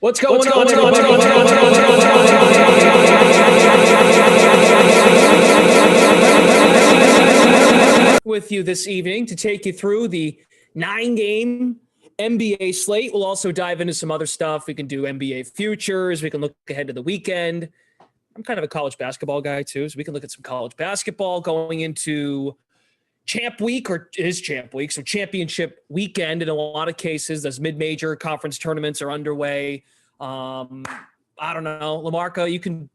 What's going on? With you this evening to take you through the 9-game NBA slate. We'll also dive into some other stuff. We can do NBA futures. We can look ahead to the weekend. I'm kind of a college basketball guy too, so we can look at some college basketball going into Champ Week, or it is Champ Week, so championship weekend in a lot of cases. Those mid-major conference tournaments are underway. I don't know, LaMarca,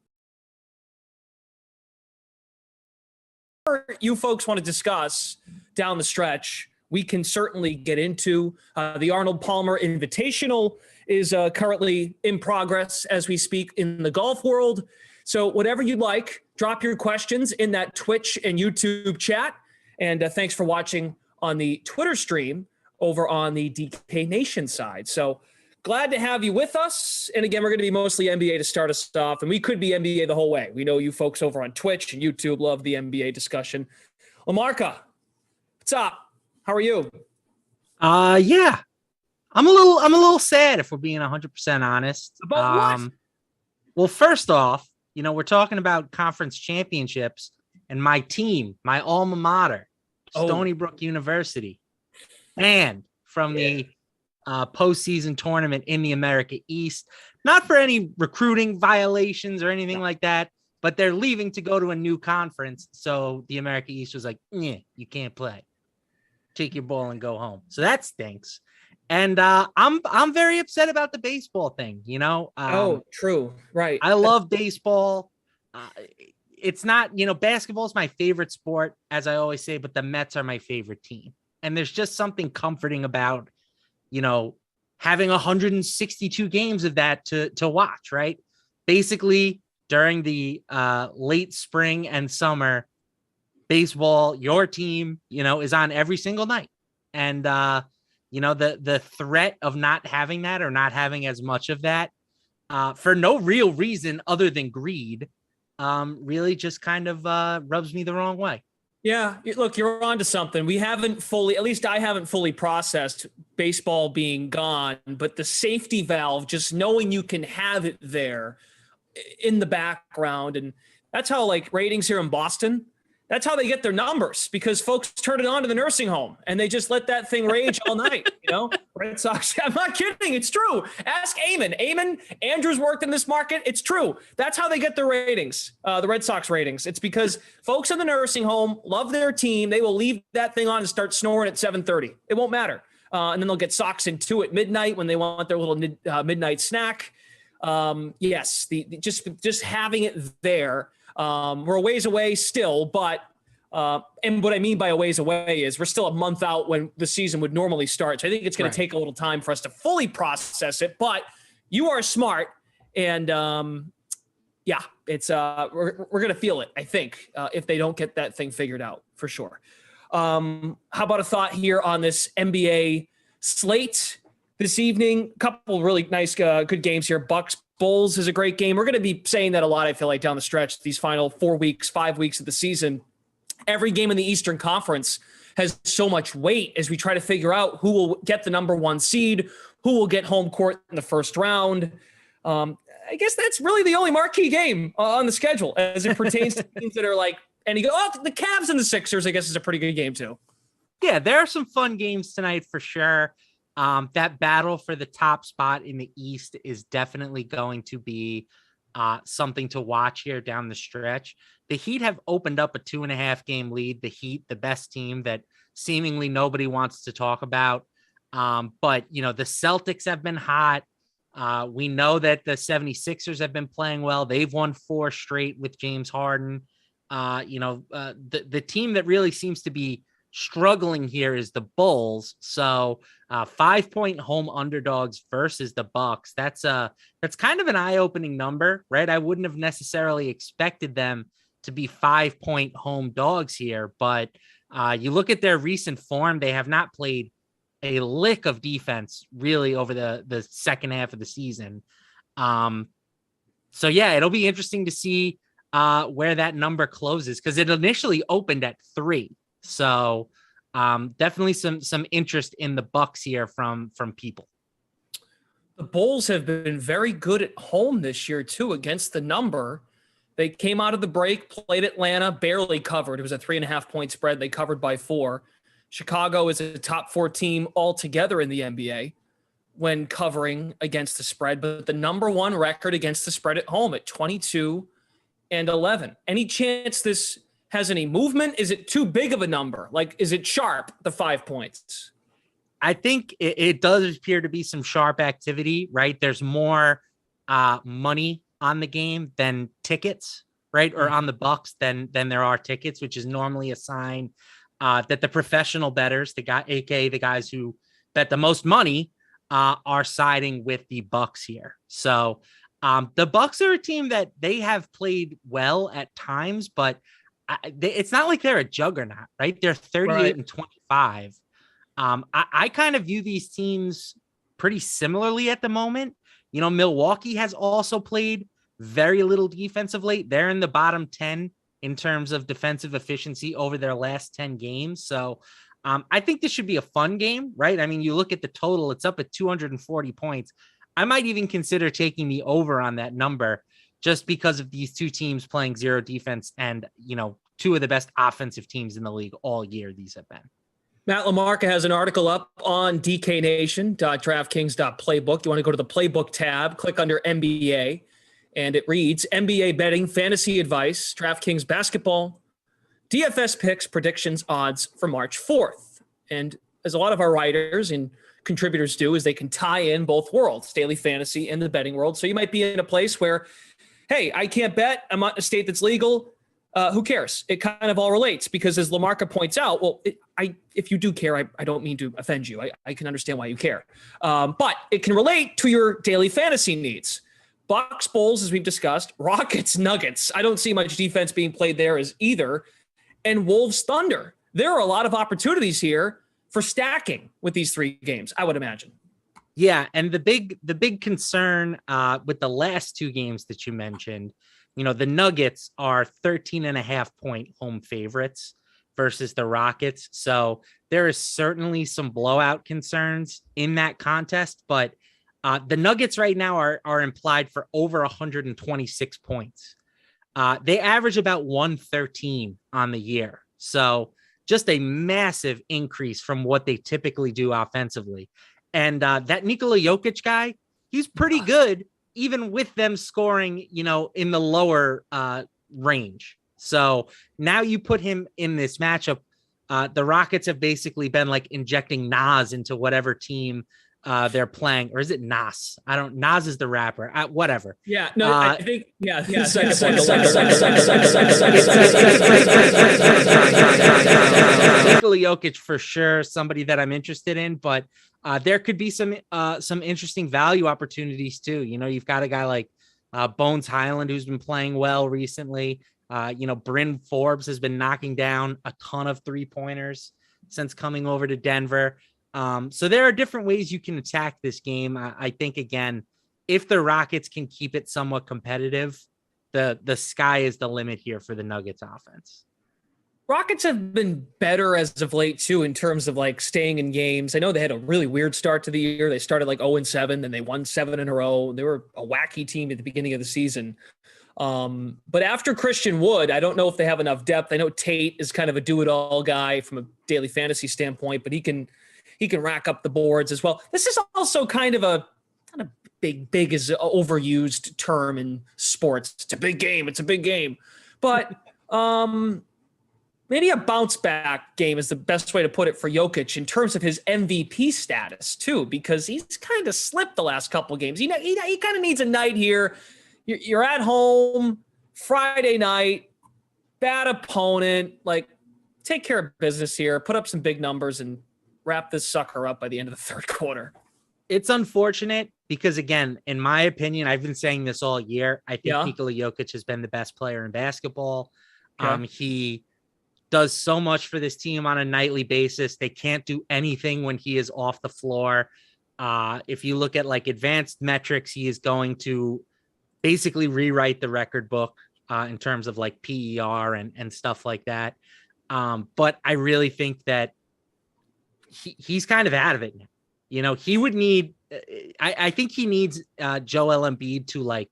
you folks want to discuss down the stretch, we can certainly get into. The Arnold Palmer Invitational is currently in progress as we speak in the golf world. So whatever you'd like, drop your questions in that Twitch and YouTube chat. And thanks for watching on the Twitter stream over on the DK Nation side. So glad to have you with us. And again, we're going to be mostly NBA to start us off. And we could be NBA the whole way. We know you folks over on Twitch and YouTube love the NBA discussion. LaMarca, what's up? How are you? Yeah. I'm a little sad, if we're being 100% honest. About what? Well, first off, you know, we're talking about conference championships, and my team, my alma mater, Stony Brook University, and from the postseason tournament in the America East, not for any recruiting violations or anything like that, but they're leaving to go to a new conference. So the America East was like, yeah, you can't play. Take your ball and go home. So that stinks. And I'm very upset about the baseball thing, you know. True. Right. I love baseball. It's not, you know, basketball is my favorite sport, as I always say, but the Mets are my favorite team. And there's just something comforting about, you know, having 162 games of that to watch, right? Basically, during the late spring and summer, baseball, your team, you know, is on every single night. And, you know, the threat of not having that, or not having as much of that for no real reason other than greed, really just kind of rubs me the wrong way. Yeah, look, you're onto something. We haven't fully, at least I haven't fully processed baseball being gone, but the safety valve, just knowing you can have it there in the background. And that's how, like, ratings here in Boston, that's how they get their numbers, because folks turn it on to the nursing home and they just let that thing rage all night. You know, Red Sox. I'm not kidding. It's true. Ask Eamon. Andrew's worked in this market. It's true. That's how they get their ratings, the Red Sox ratings. It's because folks in the nursing home love their team. They will leave that thing on and start snoring at 7:30. It won't matter. And then they'll get Sox in 2 at midnight when they want their little midnight snack. Yes, just having it there. We're a ways away still, but and what I mean by a ways away is we're still a month out when the season would normally start. So I think it's going to take a little time for us to fully process it, but you are smart, and yeah, it's we're going to feel it, I think, if they don't get that thing figured out, for sure. How about a thought here on this NBA slate this evening? A couple really nice, good games here. Bucks Bulls is a great game. We're going to be saying that a lot, I feel like, down the stretch, these final 5 weeks of the season. Every game in the Eastern Conference has so much weight as we try to figure out who will get the number 1 seed, who will get home court in the first round. I guess that's really the only marquee game on the schedule as it pertains to teams that are like, and you go, oh, the Cavs and the Sixers, I guess, is a pretty good game too. Yeah, there are some fun games tonight for sure. That battle for the top spot in the East is definitely going to be something to watch here down the stretch. The Heat have opened up a 2.5 game lead. The Heat, the best team that seemingly nobody wants to talk about. But, you know, the Celtics have been hot. We know that the 76ers have been playing well. They've won 4 straight with James Harden. You know, the team that really seems to be struggling here is the Bulls. So 5-point home underdogs versus the Bucks. That's kind of an eye-opening number, right? I wouldn't have necessarily expected them to be 5-point home dogs here, but you look at their recent form, they have not played a lick of defense really over the second half of the season. So yeah, it'll be interesting to see where that number closes, because it initially opened at 3. So definitely some interest in the Bucks here from people. The Bulls have been very good at home this year, too, against the number. They came out of the break, played Atlanta, barely covered. It was a 3.5-point spread. They covered by 4. Chicago is a top 4 team altogether in the NBA when covering against the spread, but the number 1 record against the spread at home at 22-11. Any chance this has any movement? Is it too big of a number? Like, is it sharp, the 5 points? I think it does appear to be some sharp activity, right? There's more money on the game than tickets, right? Or on the Bucks than there are tickets, which is normally a sign that the professional bettors, aka the guys who bet the most money, are siding with the Bucks here. So the Bucks are a team that they have played well at times, but it's not like they're a juggernaut, right? They're 38-25. I kind of view these teams pretty similarly at the moment. You know, Milwaukee has also played very little defense of late. They're in the bottom 10 in terms of defensive efficiency over their last 10 games. So I think this should be a fun game, right? I mean, you look at the total, it's up at 240 points. I might even consider taking the over on that number just because of these two teams playing zero defense and, you know, two of the best offensive teams in the league all year these have been. Matt LaMarca has an article up on dknation.draftkings.playbook. You want to go to the playbook tab, click under NBA, and it reads NBA betting, fantasy advice, DraftKings basketball, DFS picks, predictions, odds for March 4th. And as a lot of our writers and contributors do, is they can tie in both worlds, daily fantasy and the betting world. So you might be in a place where, hey, I can't bet. I'm not in a state that's legal. Who cares? It kind of all relates because as LaMarca points out, well, if you do care, I don't mean to offend you. I can understand why you care. But it can relate to your daily fantasy needs. Bucks, Bulls, as we've discussed, Rockets, Nuggets. I don't see much defense being played there as either. And Wolves, Thunder. There are a lot of opportunities here for stacking with these 3 games, I would imagine. Yeah, and the big concern with the last 2 games that you mentioned, you know, the Nuggets are 13.5-point home favorites versus the Rockets. So there is certainly some blowout concerns in that contest, but the Nuggets right now are implied for over 126 points. They average about 113 on the year. So just a massive increase from what they typically do offensively. And that Nikola Jokic guy, he's pretty good, even with them scoring, you know, in the lower range. So now you put him in this matchup. The Rockets have basically been like injecting Nas into whatever team they're playing, or is it Nas? Nas is the rapper. Whatever. Yeah, no, I think, yeah. Nikola Jokic for sure, somebody that I'm interested in, but there could be some interesting value opportunities too. You know, you've got a guy like Bones Highland who's been playing well recently. You know, Bryn Forbes has been knocking down a ton of 3-pointers since coming over to Denver. So there are different ways you can attack this game. I think, again, if the Rockets can keep it somewhat competitive, the sky is the limit here for the Nuggets offense. Rockets have been better as of late, too, in terms of like staying in games. I know they had a really weird start to the year. They started like 0-7, and they won 7 in a row. They were a wacky team at the beginning of the season. But after Christian Wood, I don't know if they have enough depth. I know Tate is kind of a do-it-all guy from a daily fantasy standpoint, but he can rack up the boards as well. This is also kind of big is an overused term in sports. It's a big game. It's a big game. But maybe a bounce back game is the best way to put it for Jokic in terms of his MVP status too, because he's kind of slipped the last couple of games. He kind of needs a night here. You're at home Friday night, bad opponent, like take care of business here, put up some big numbers and wrap this sucker up by the end of the third quarter. It's unfortunate because, again, in my opinion, I've been saying this all year. I think Nikola Jokic has been the best player in basketball. Okay. He does so much for this team on a nightly basis. They can't do anything when he is off the floor. If you look at like advanced metrics, he is going to basically rewrite the record book in terms of like PER and stuff like that. But I really think that he's kind of out of it now. You know, he would need I think he needs Joel Embiid to like,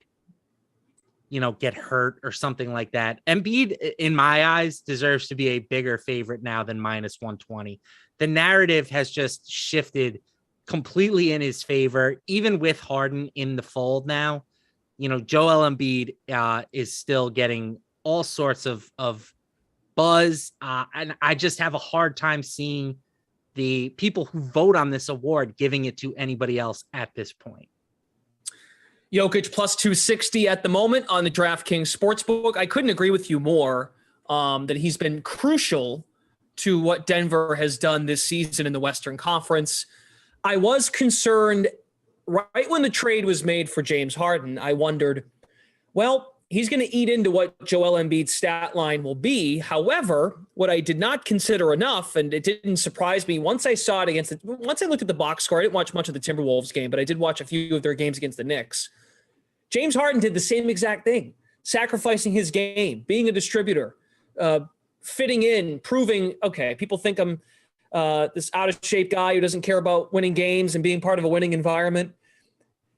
get hurt or something like that. Embiid, in my eyes, deserves to be a bigger favorite now than -120. The narrative has just shifted completely in his favor, even with Harden in the fold now. Joel Embiid is still getting all sorts of buzz. And I just have a hard time seeing the people who vote on this award giving it to anybody else at this point. Jokic plus 260 at the moment on the DraftKings Sportsbook. I couldn't agree with you more that he's been crucial to what Denver has done this season in the Western Conference. I was concerned right when the trade was made for James Harden. I wondered, well, he's going to eat into what Joel Embiid's stat line will be. However, what I did not consider enough, and it didn't surprise me once I saw it once I looked at the box score, I didn't watch much of the Timberwolves game, but I did watch a few of their games against the Knicks. James Harden did the same exact thing, sacrificing his game, being a distributor, fitting in, proving, okay, people think I'm this out of shape guy who doesn't care about winning games and being part of a winning environment.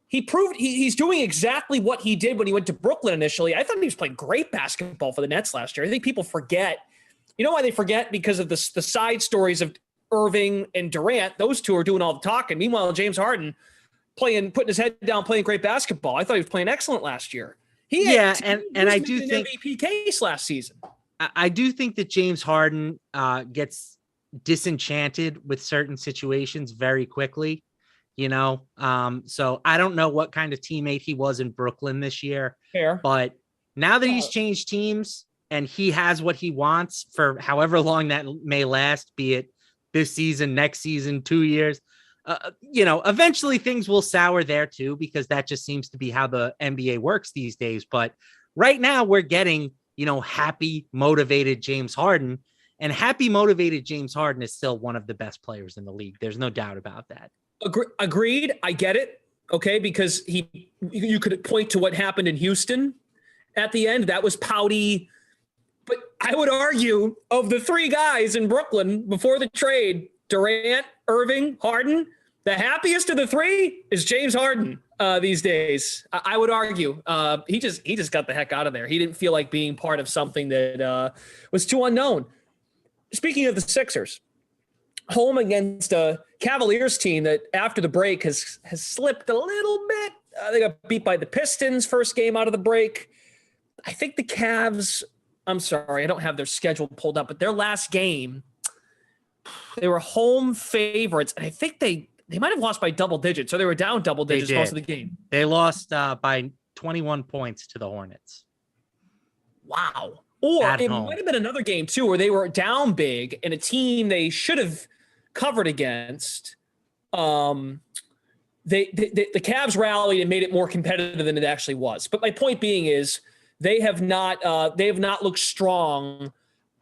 He proved he's doing exactly what he did when he went to Brooklyn initially. I thought he was playing great basketball for the Nets last year. I think people forget. You know why they forget? Because of the side stories of Irving and Durant. Those two are doing all the talking. Meanwhile, James Harden putting his head down, playing great basketball. I thought he was playing excellent last year. And I do think MVP case last season. I do think that James Harden gets disenchanted with certain situations very quickly. So I don't know what kind of teammate he was in Brooklyn this year. Fair. But now that he's changed teams and he has what he wants for however long that may last, be it this season, next season, 2 years, eventually things will sour there too, because that just seems to be how the NBA works these days. But right now we're getting, happy, motivated James Harden, and happy, motivated James Harden is still one of the best players in the league. There's no doubt about that. Agreed. I get it. Okay. Because you could point to what happened in Houston at the end. That was pouty. But I would argue of the three guys in Brooklyn before the trade, Durant, Irving, Harden, the happiest of the three is James Harden these days. I would argue he just got the heck out of there. He didn't feel like being part of something that was too unknown. Speaking of the Sixers, home against a Cavaliers team that after the break has slipped a little bit. They got beat by the Pistons first game out of the break. I think the Cavs, I'm sorry, I don't have their schedule pulled up, but their last game, they were home favorites. And I think they might have lost by double digits. So they were down double digits most of the game. They lost by 21 points to the Hornets. Wow. Or it might have been another game too, where they were down big and a team they should have covered against. The Cavs rallied and made it more competitive than it actually was. But my point being is they have not looked strong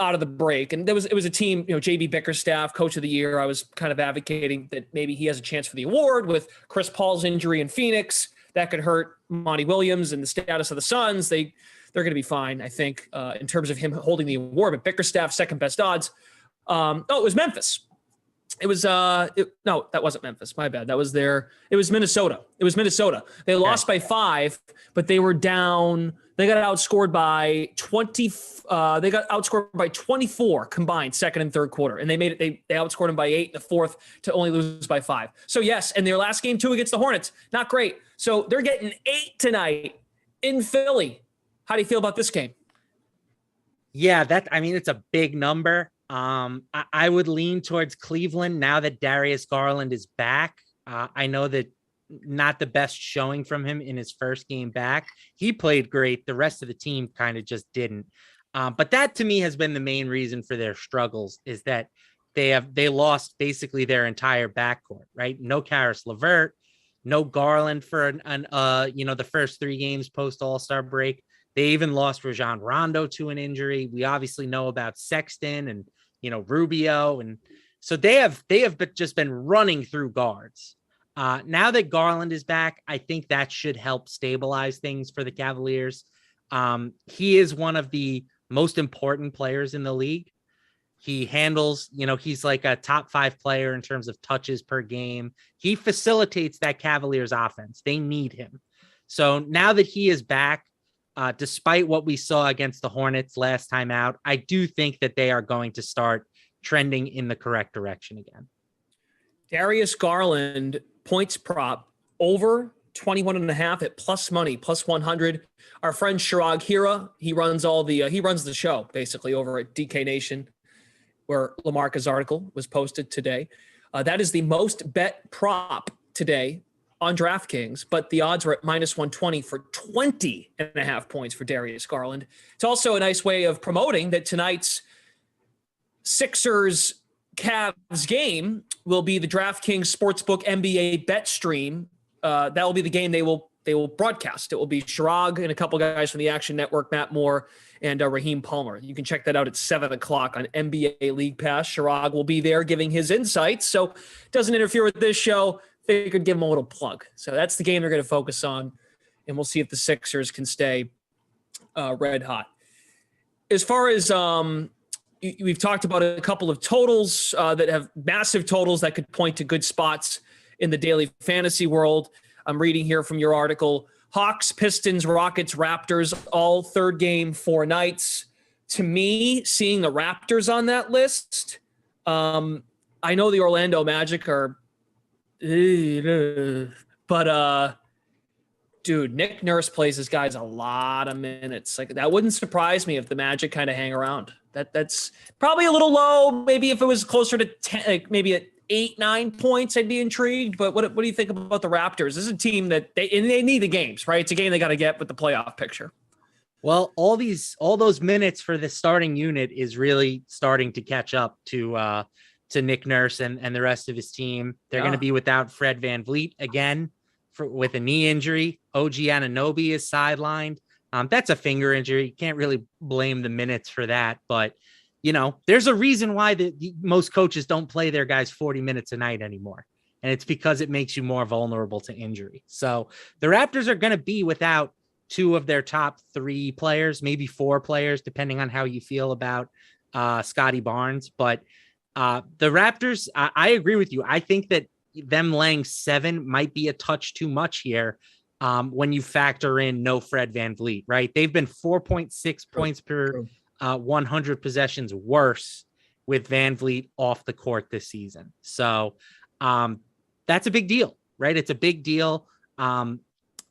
out of the break. And it was a team, JB Bickerstaff, coach of the year. I was kind of advocating that maybe he has a chance for the award with Chris Paul's injury in Phoenix. That could hurt Monty Williams and the status of the Suns. They're going to be fine, I think, in terms of him holding the award. But Bickerstaff, second best odds. It was Memphis. It was no, that wasn't Memphis. My bad. It was Minnesota. They lost by 5, but they were down. They got outscored by 20. They got outscored by 24 combined, second and third quarter, and they made it. They outscored them by 8 in the fourth to only lose by 5. So yes, and their last game too against the Hornets, not great. So they're getting 8 tonight in Philly. How do you feel about this game? Yeah, it's a big number. I would lean towards Cleveland now that Darius Garland is back. I know that not the best showing from him in his first game back. He played great. The rest of the team kind of just didn't. But that to me has been the main reason for their struggles, is that they lost basically their entire backcourt, right? No Karis LeVert, no Garland for the first 3 games post All-Star break. They even lost Rajon Rondo to an injury. We obviously know about Sexton and, Rubio. And so they have just been running through guards. Now that Garland is back, I think that should help stabilize things for the Cavaliers. He is one of the most important players in the league. He handles, he's like a top 5 player in terms of touches per game. He facilitates that Cavaliers offense. They need him. So now that he is back, despite what we saw against the Hornets last time out, I do think that they are going to start trending in the correct direction again. Darius Garland points prop over 21.5 at plus money, plus 100. Our friend Shirag Hira, he runs the show basically over at DK Nation, where Lamarcus' article was posted today. That is the most bet prop today on DraftKings, but the odds were at minus 120 for 20.5 points for Darius Garland. It's also a nice way of promoting that tonight's Sixers Cavs game will be the DraftKings Sportsbook NBA bet stream. That will be the game they will broadcast. It will be Shirag and a couple guys from the Action Network, Matt Moore and Raheem Palmer. You can check that out at 7:00 on NBA League Pass. Shirag will be there giving his insights, so it doesn't interfere with this show. Figured give him a little plug. So that's the game they're going to focus on, and we'll see if the Sixers can stay red hot. As far as we've talked about a couple of totals that have massive totals that could point to good spots in the daily fantasy world. I'm reading here from your article: Hawks, Pistons, Rockets, Raptors, all third game, 4 nights. To me, seeing the Raptors on that list, I know the Orlando Magic are, but dude, Nick Nurse plays his guys a lot of minutes. Like, that wouldn't surprise me if the Magic kind of hang around. That's probably a little low. Maybe if it was closer to 10, like maybe at 8-9 points, I'd be intrigued. But what do you think about the Raptors? This is a team that they need the games, right? It's a game they got to get with the playoff picture. Well, all those minutes for the starting unit is really starting to catch up to Nick Nurse and the rest of his team. They're going to be without Fred VanVleet again with a knee injury. OG Anunoby is sidelined. That's a finger injury. You can't really blame the minutes for that, but there's a reason why most coaches don't play their guys 40 minutes a night anymore. And it's because it makes you more vulnerable to injury. So the Raptors are going to be without 2 of their top 3 players, maybe 4 players, depending on how you feel about Scotty Barnes. But the Raptors, I agree with you. I think that them laying 7 might be a touch too much here when you factor in no Fred VanVleet, right? They've been 4.6 points per 100 possessions worse with VanVleet off the court this season. So that's a big deal, right? It's a big deal.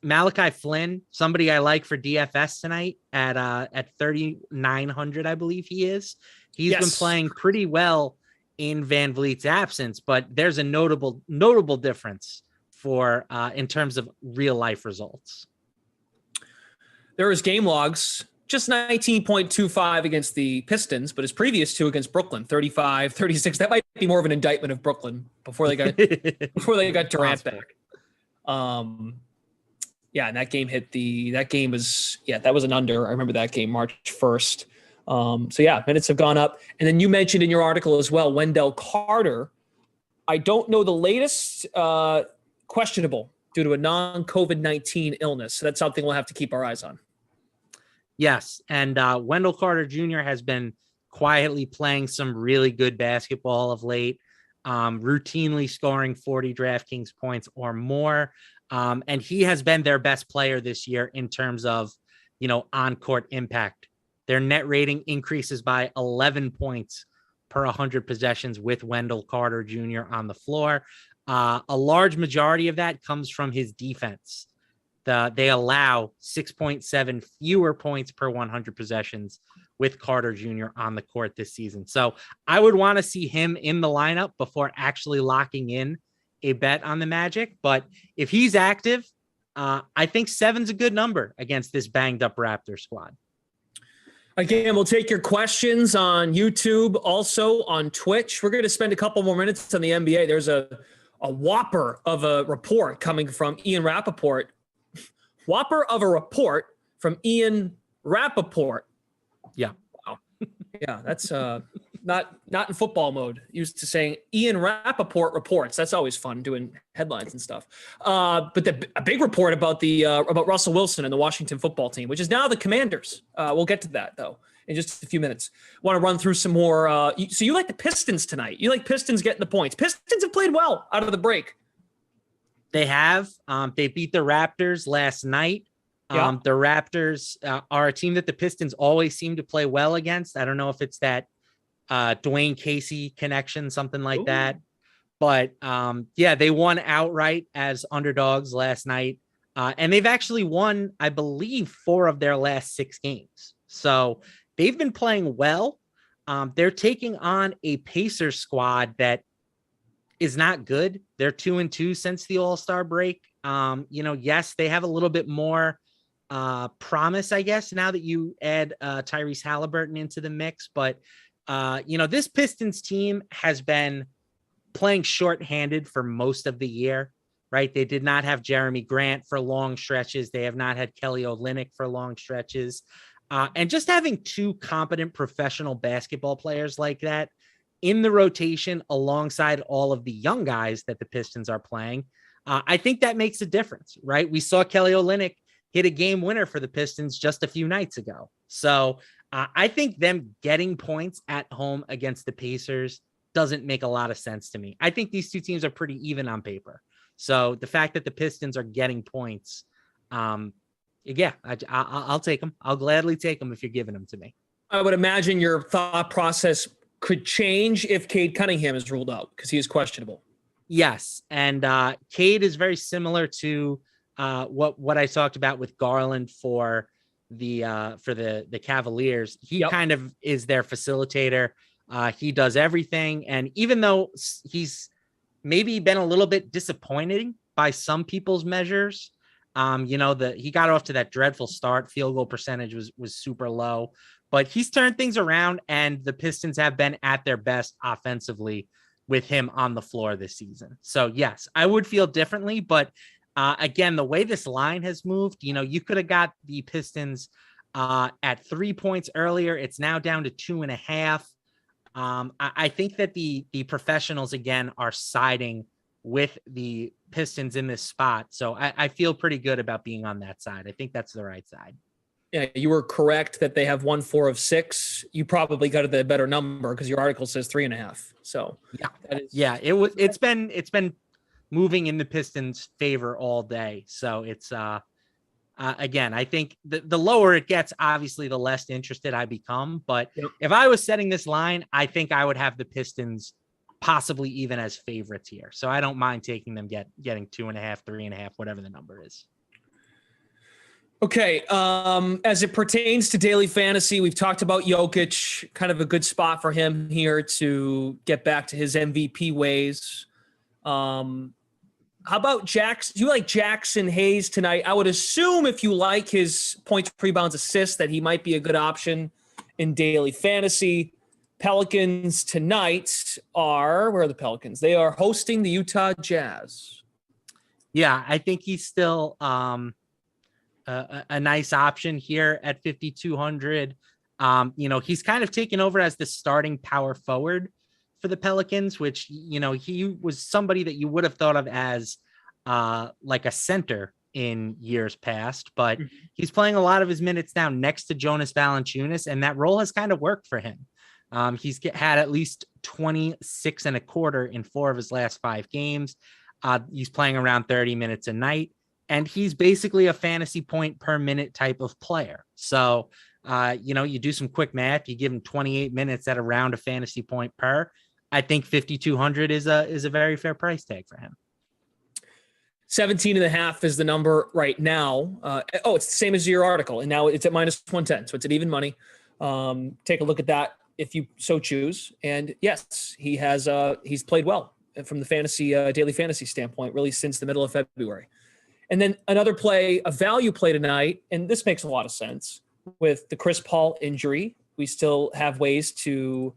Malachi Flynn, somebody I like for DFS tonight at 3,900, I believe he is. He's been playing pretty well in VanVleet's absence, but there's a notable difference for in terms of real life results. There is game logs. Just 19.25 against the Pistons, but his previous 2 against Brooklyn, 35, 36. That might be more of an indictment of Brooklyn before they got Durant back. And that game that was an under. I remember that game, March 1st. Minutes have gone up. And then you mentioned in your article as well, Wendell Carter. I don't know the latest, questionable due to a non-COVID-19 illness. So that's something we'll have to keep our eyes on. Yes, and Wendell Carter Jr. has been quietly playing some really good basketball of late, routinely scoring 40 DraftKings points or more, and he has been their best player this year in terms of, on-court impact. Their net rating increases by 11 points per 100 possessions with Wendell Carter Jr. on the floor. A large majority of that comes from his defense. They allow 6.7 fewer points per 100 possessions with Carter Jr. on the court this season. So I would want to see him in the lineup before actually locking in a bet on the Magic. But if he's active, I think 7's a good number against this banged up Raptor squad. Again, we'll take your questions on YouTube, also on Twitch. We're going to spend a couple more minutes on the NBA. There's a whopper of a report coming from Ian Rappaport. Whopper of a report from Ian Rappaport. Yeah. Wow. Yeah, that's not in football mode. Used to saying Ian Rappaport reports. That's always fun doing headlines and stuff. But a big report about about Russell Wilson and the Washington football team, which is now the Commanders. We'll get to that though. in just a few minutes. Want to run through some more. So you like the Pistons tonight. You like Pistons getting the points. Pistons have played well out of the break. They have. They beat the Raptors last night. Yeah. The Raptors are a team that the Pistons always seem to play well against. I don't know if it's that Dwayne Casey connection, something like that. But yeah, they won outright as underdogs last night. And they've actually won, I believe, 4 of their last 6 games. So they've been playing well. They're taking on a Pacers squad that is not good. They're 2-2 since the All-Star break. Yes, they have a little bit more promise, I guess, now that you add Tyrese Halliburton into the mix. But, this Pistons team has been playing shorthanded for most of the year, right? They did not have Jeremy Grant for long stretches. They have not had Kelly Olynyk for long stretches. And just having 2 competent professional basketball players like that in the rotation alongside all of the young guys that the Pistons are playing, I think that makes a difference, right? We saw Kelly Olynyk hit a game winner for the Pistons just a few nights ago. So I think them getting points at home against the Pacers doesn't make a lot of sense to me. I think these 2 teams are pretty even on paper. So the fact that the Pistons are getting points, I'll take them. I'll gladly take them if you're giving them to me. I would imagine your thought process could change if CADE Cunningham is ruled out because he is questionable. Yes, and CADE is very similar to what I talked about with Garland for the Cavaliers. He kind of is their facilitator. He does everything, and even though he's maybe been a little bit disappointing by some people's measures, he got off to that dreadful start. Field goal percentage was super low, but he's turned things around, and the Pistons have been at their best offensively with him on the floor this season. So yes, I would feel differently, but again, the way this line has moved, you could have got the Pistons at 3 points earlier. It's now down to 2.5. I think that the professionals again are siding with the Pistons in this spot. So I feel pretty good about being on that side. I think that's the right side. Yeah, you were correct that they have won 4 of 6. You probably got the better number because your article says 3.5. So it's been moving in the Pistons' favor all day. So it's again, I think the lower it gets, obviously, the less interested I become. But if I was setting this line, I think I would have the Pistons possibly even as favorites here. So I don't mind taking them getting 2.5, 3.5, whatever the number is. Okay. As it pertains to daily fantasy, we've talked about Jokic, kind of a good spot for him here to get back to his MVP ways. How about Jackson? Do you like Jackson Hayes tonight? I would assume if you like his points, rebounds, assists, that he might be a good option in daily fantasy. Pelicans tonight where are the Pelicans? They are hosting the Utah Jazz. Yeah, I think he's still a nice option here at 5,200. He's kind of taken over as the starting power forward for the Pelicans, which, he was somebody that you would have thought of as like a center in years past, but he's playing a lot of his minutes now next to Jonas Valanciunas, and that role has kind of worked for him. He's had at least 26.25 in 4 of his last 5 games. He's playing around 30 minutes a night, and he's basically a fantasy point per minute type of player. So, you do some quick math, you give him 28 minutes at around a fantasy point per. I think 5,200 is a very fair price tag for him. 17.5 is the number right now. It's the same as your article, and now it's at -110, so it's at even money. Take a look at that if you so choose. And yes, he's played well from the fantasy daily fantasy standpoint, really since the middle of February. And then another play, a value play tonight, and this makes a lot of sense with the Chris Paul injury. We still have ways to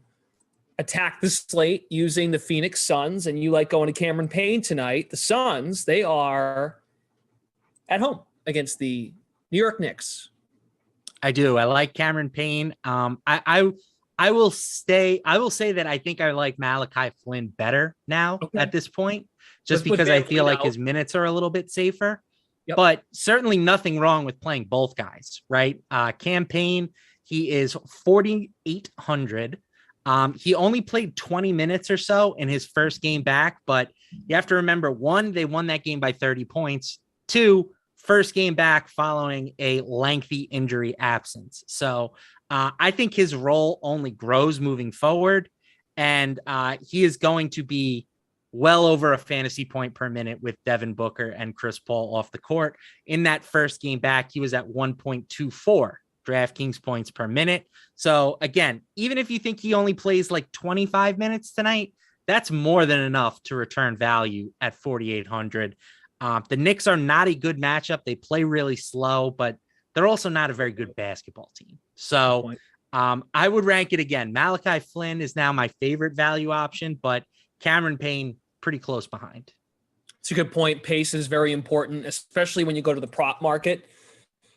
attack the slate using the Phoenix Suns, and you like going to Cameron Payne tonight. The Suns, they are at home against the New York Knicks. I do. I like Cameron Payne. I will say that I think I like Malachi Flynn better now at this point, just because I feel like his minutes are a little bit safer. But certainly nothing wrong with playing both guys, right? Cam Payne, He is 4,800. He only played 20 minutes or so in his first game back, but you have to remember, one, they won that game by 30 points. Two, first game back following a lengthy injury absence. So I think his role only grows moving forward, and he is going to be well over a fantasy point per minute with Devin Booker and Chris Paul off the court. In that first game back, he was at 1.24 DraftKings points per minute. So again, even if you think he only plays like 25 minutes tonight, that's more than enough to return value at 4,800. The Knicks are not a good matchup. They play really slow, but they're also not a very good basketball team. So I would rank it again. Malachi Flynn is now my favorite value option, but Cameron Payne pretty close behind. It's a good point. Pace is very important, especially when you go to the prop market.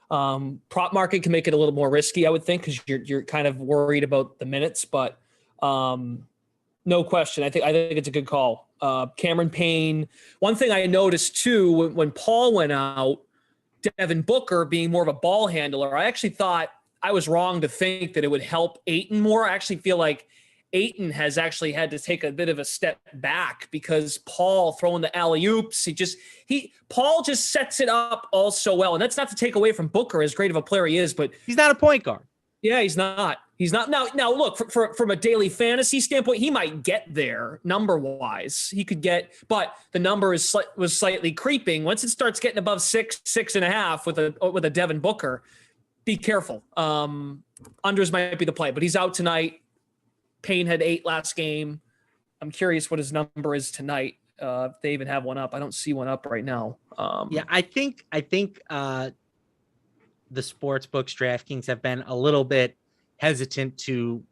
Prop market can make it a little more risky, I would think, because you're kind of worried about the minutes, but no question. I think it's a good call. Cameron Payne. One thing I noticed too, when Paul went out, Devin Booker being more of a ball handler, I actually thought I was wrong to think that it would help Ayton more. I actually feel like Ayton has actually had to take a bit of a step back because Paul throwing the alley-oops, Paul just sets it up all so well. And that's not to take away from Booker, as great of a player he is, but he's not a point guard. Yeah, he's not. He's not. Now look, from a daily fantasy standpoint, he might get there number-wise. He could get, but the number was slightly creeping. Once it starts getting above 6.5 with a Devin Booker, be careful. Unders might be the play, but he's out tonight. Payne had 8 last game. I'm curious what his number is tonight. If they even have one up. I don't see one up right now. Yeah, I think the sports books, DraftKings, have been a little bit hesitant to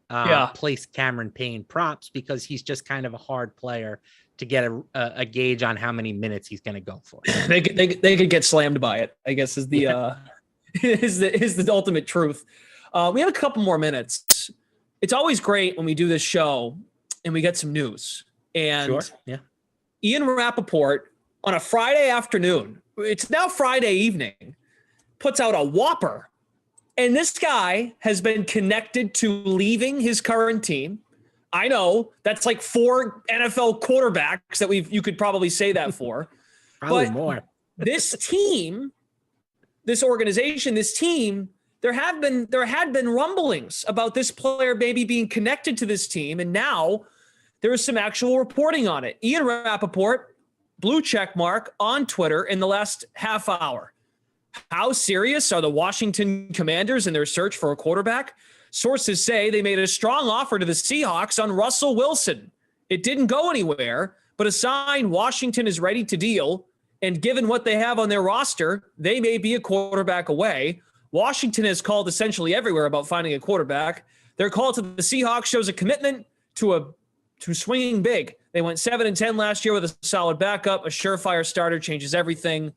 place Cameron Payne props because he's just kind of a hard player to get a gauge on how many minutes he's going to go for. They could get slammed by it, I guess, is the is the ultimate truth. We have a couple more minutes. It's always great when we do this show and we get some news. And Ian Rappaport on a Friday afternoon, it's now Friday evening, puts out a whopper. And this guy has been connected to leaving his current team. I know that's like 4 NFL quarterbacks that you could probably say that for. Probably more. This team, this organization, this team, there had been rumblings about this player maybe being connected to this team, and now there is some actual reporting on it. Ian Rappaport, blue check mark on Twitter in the last half hour. How serious are the Washington Commanders in their search for a quarterback? Sources say they made a strong offer to the Seahawks on Russell Wilson. It didn't go anywhere, but a sign Washington is ready to deal, and given what they have on their roster, they may be a quarterback away. Washington has called essentially everywhere about finding a quarterback. Their call to the Seahawks shows a commitment to swinging big. They went 7-10 last year with a solid backup. A surefire starter changes everything.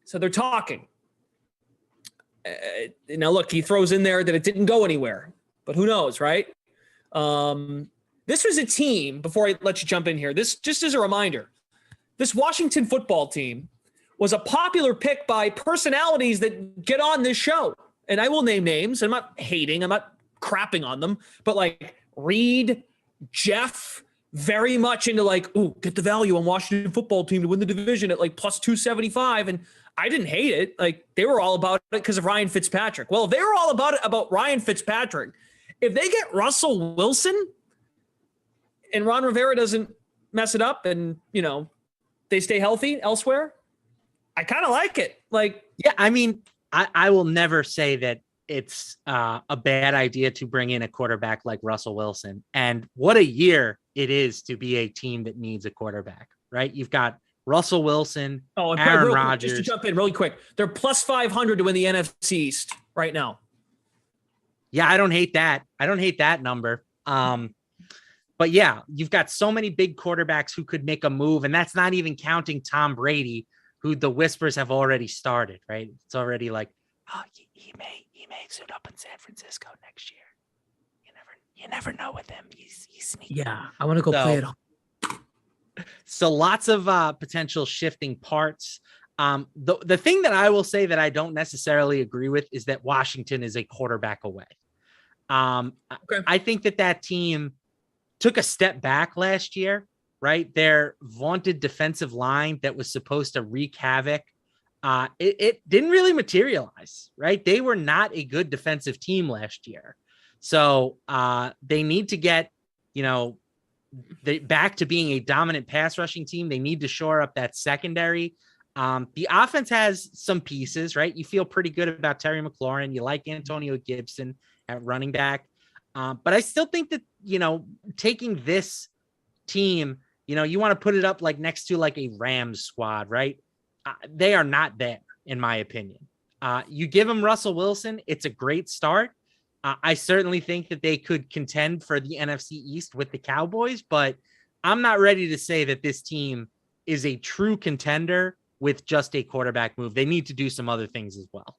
So they're talking. Now, look, he throws in there that it didn't go anywhere, but who knows, right? This was a team, before I let you jump in here, this just as a reminder, this Washington football team was a popular pick by personalities that get on this show. And I will name names. I'm not hating. I'm not crapping on them. But like Reed, Jeff, very much into like, oh, get the value on Washington football team to win the division at like plus 275. And I didn't hate it. Like they were all about it because of Ryan Fitzpatrick. Well, if they were all about it about Ryan Fitzpatrick, if they get Russell Wilson and Ron Rivera doesn't mess it up and, they stay healthy elsewhere, I kind of like it. Like, yeah, I mean, I will never say that it's a bad idea to bring in a quarterback like Russell Wilson. And what a year it is to be a team that needs a quarterback, right? You've got Russell Wilson, Aaron Rodgers. Just to jump in really quick, they're plus 500 to win the NFC East right now. Yeah, I don't hate that. I don't hate that number. But yeah, you've got so many big quarterbacks who could make a move, and that's not even counting Tom Brady, who the whispers have already started, right? It's already like, oh, he may suit up in San Francisco next year. You never know with him. He's sneaky. Yeah, I want to go play it. So lots of potential shifting parts. The thing that I will say that I don't necessarily agree with is that Washington is a quarterback away. Okay. I think that team took a step back last year, right? Their vaunted defensive line that was supposed to wreak havoc, it didn't really materialize, right? They were not a good defensive team last year. So they need to get, back to being a dominant pass rushing team. They need to shore up that secondary. The offense has some pieces, right? You feel pretty good about Terry McLaurin. You like Antonio Gibson at running back. But I still think that, taking this team, you want to put it up like next to like a Rams squad, right? They are not there, in my opinion. You give them Russell Wilson, it's a great start. I certainly think that they could contend for the NFC East with the Cowboys, but I'm not ready to say that this team is a true contender with just a quarterback move. They need to do some other things as well.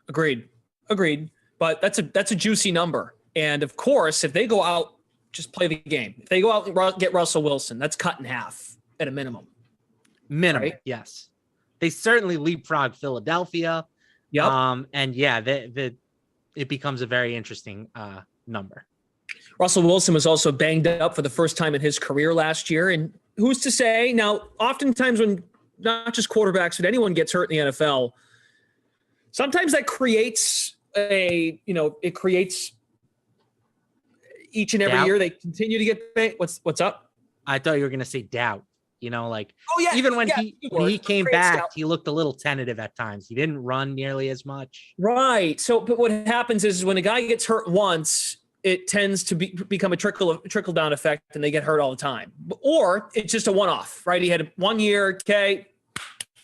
Agreed. But that's a juicy number. And of course, if they go out, just play the game. If they go out and get Russell Wilson, that's cut in half at a minimum. Right? Yes. They certainly leapfrog Philadelphia. Yep. And yeah, it becomes a very interesting number. Russell Wilson was also banged up for the first time in his career last year. And who's to say? Now, oftentimes when not just quarterbacks, but anyone gets hurt in the NFL, sometimes that creates it creates each and every year they continue to get banged. What's up? I thought you were going to say doubt. Oh yeah, even when he came back, he looked a little tentative at times. He didn't run nearly as much. Right. So, but what happens is when a guy gets hurt once, it tends to become a trickle down effect, and they get hurt all the time. Or it's just a one-off, right? He had 1 year, okay,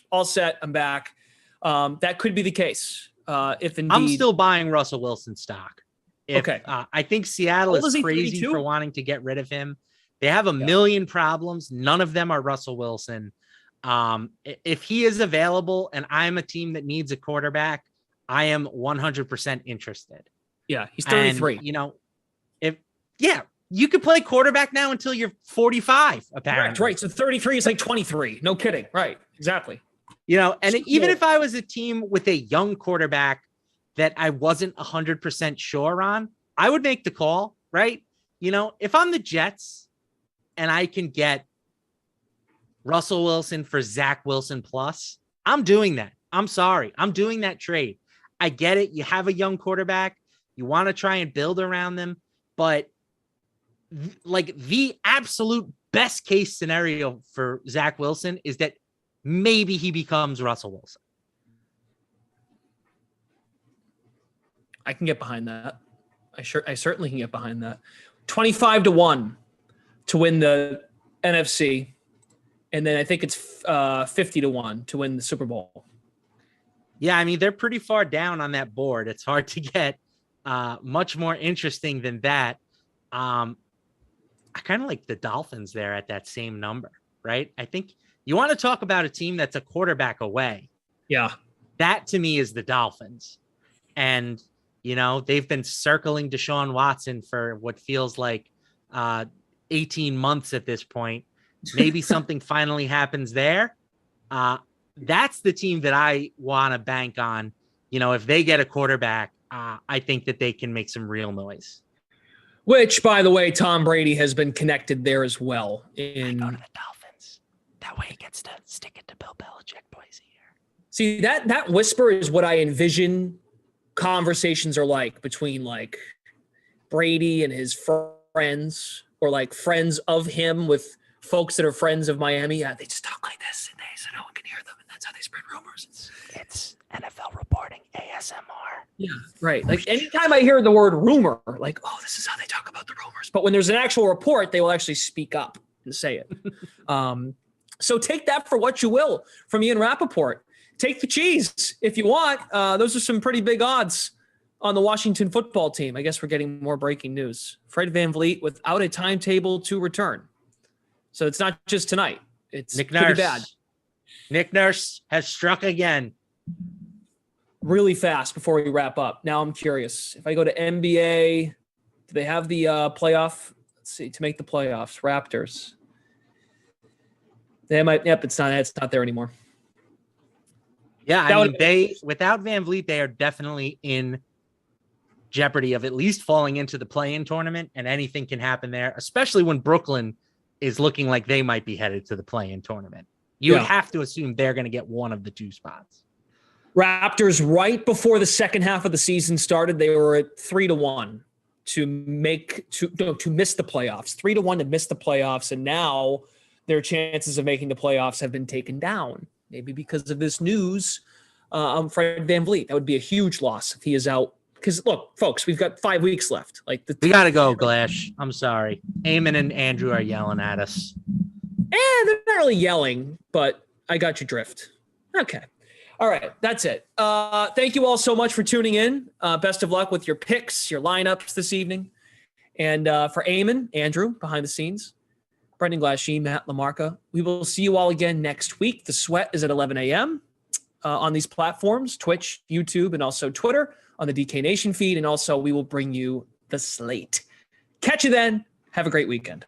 all set, I'm back. That could be the case. If indeed, I'm still buying Russell Wilson stock. Okay. I think Seattle is crazy 32? For wanting to get rid of him. They have a million problems. None of them are Russell Wilson. If he is available and I'm a team that needs a quarterback, I am 100% interested. Yeah, he's 33. And, you could play quarterback now until you're 45, apparently. Right. So 33 is like 23. No kidding. Right. Exactly. And even if I was a team with a young quarterback that I wasn't 100% sure on, I would make the call, right? If I'm the Jets, and I can get Russell Wilson for Zach Wilson plus, I'm doing that. I'm sorry. I'm doing that trade. I get it. You have a young quarterback. You want to try and build around them. But like the absolute best case scenario for Zach Wilson is that maybe he becomes Russell Wilson. I can get behind that. I certainly can get behind that. 25-1. To win the NFC, and then I think it's 50-1 to win the Super Bowl. Yeah, I mean, they're pretty far down on that board. It's hard to get much more interesting than that. I kind of like the Dolphins there at that same number, right? I think you want to talk about a team that's a quarterback away. Yeah. That to me is the Dolphins. And, they've been circling Deshaun Watson for what feels like 18 months at this point. Maybe something finally happens there. That's the team that I want to bank on. If they get a quarterback, I think that they can make some real noise. Which, by the way, Tom Brady has been connected there as well. I go to the Dolphins. That way he gets to stick it to Bill Belichick twice a year. See, that whisper is what I envision conversations are like between like Brady and his friends, or like friends of him with folks that are friends of Miami. Yeah, they just talk like this, and so no one can hear them, and that's how they spread rumors. It's NFL reporting ASMR. Yeah, right. Like anytime I hear the word rumor, like, oh, this is how they talk about the rumors. But when there's an actual report, they will actually speak up and say it. So take that for what you will from Ian Rappaport. Take the cheese if you want. Those are some pretty big odds on the Washington football team. I guess we're getting more breaking news. Fred VanVleet without a timetable to return. So it's not just tonight. It's pretty bad. Nick Nurse has struck again. Really fast before we wrap up. Now I'm curious. If I go to NBA, do they have the playoff? Let's see, to make the playoffs. Raptors. They might. Yep, it's not there anymore. Yeah, without VanVleet, they are definitely in jeopardy of at least falling into the play-in tournament, and anything can happen there, especially when Brooklyn is looking like they might be headed to the play-in tournament. You would have to assume they're going to get one of the 2 spots. Raptors, right before the second half of the season started, they were at 3-1 to miss the playoffs. 3-1 to miss the playoffs, and now their chances of making the playoffs have been taken down. Maybe because of this news on Fred VanVleet. That would be a huge loss if he is out. Because look, folks, we've got 5 weeks left. Like we got to go, Glash. I'm sorry. Eamon and Andrew are yelling at us. They're not really yelling, but I got your drift. Okay. All right. That's it. Thank you all so much for tuning in. Best of luck with your picks, your lineups this evening. And for Eamon, Andrew, behind the scenes, Brendan Glasheen, Matt LaMarca, we will see you all again next week. The Sweat is at 11 a.m. On these platforms, Twitch, YouTube, and also Twitter on the DK Nation feed. And also we will bring you the slate. Catch you then. Have a great weekend.